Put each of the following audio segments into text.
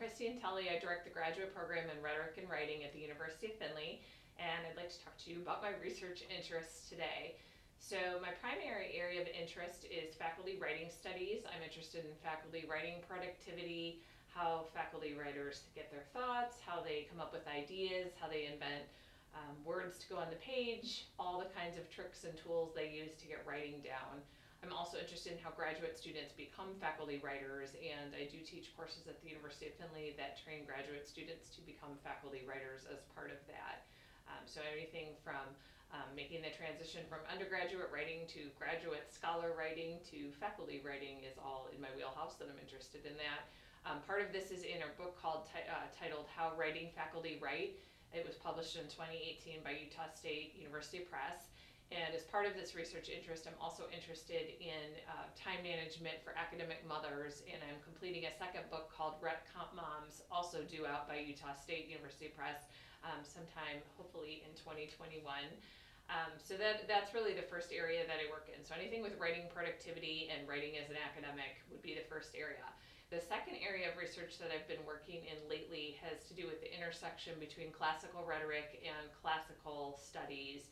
Misty Intelli. I direct the graduate program in rhetoric and writing at the University of Findlay, and I'd like to talk to you about my research interests today. So my primary area of interest is faculty writing studies. I'm interested in faculty writing productivity, how faculty writers get their thoughts, how they come up with ideas, how they invent words to go on the page, all the kinds of tricks and tools they use to get writing down. I'm also interested in how graduate students become faculty writers, and I do teach courses at the University of Findlay that train graduate students to become faculty writers as part of that. So anything from making the transition from undergraduate writing to graduate scholar writing to faculty writing is all in my wheelhouse, and I'm interested in that. Part of this is in a book titled How Writing Faculty Write. It was published in 2018 by Utah State University Press. And as part of this research interest, I'm also interested in time management for academic mothers, and I'm completing a second book called Rep Comp Moms, also due out by Utah State University Press sometime hopefully in 2021. So that's really the first area that I work in. So anything with writing productivity and writing as an academic would be the first area. The second area of research that I've been working in lately has to do with the intersection between classical rhetoric and classical studies,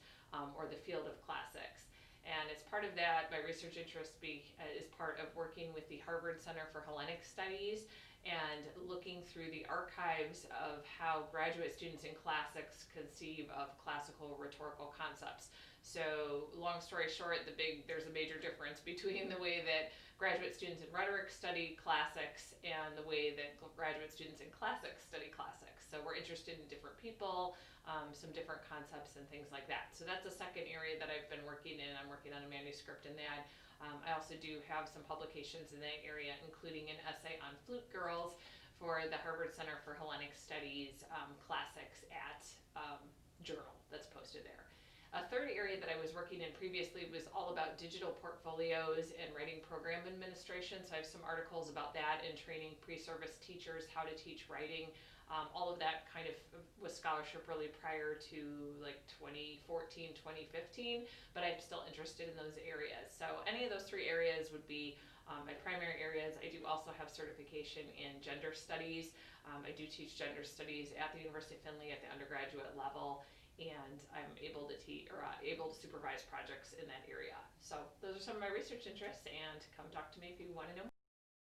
or the field of classics. And as part of that, my research interest is part of working with the Harvard Center for Hellenic Studies and looking through the archives of how graduate students in classics conceive of classical rhetorical concepts. So long story short, there's a major difference between the way that graduate students in rhetoric study classics and the way that graduate students in classics study classics. So we're interested in different people, some different concepts and things like that. So that's a second area that I've been working in. I'm working on a manuscript in that. I also do have some publications in that area, including an essay on flute girls for the Harvard Center for Hellenic Studies classics at journal that's posted there. A third area that I was working in previously was all about digital portfolios and writing program administration. So I have some articles about that and training pre-service teachers how to teach writing. All of that kind of was scholarship really prior to like 2014, 2015, but I'm still interested in those areas. So any of those three areas would be my primary areas. I do also have certification in gender studies. I do teach gender studies at the University of Findlay at the undergraduate level, and I'm able to teach or able to supervise projects in that area. So those are some of my research interests, and come talk to me if you want to know more.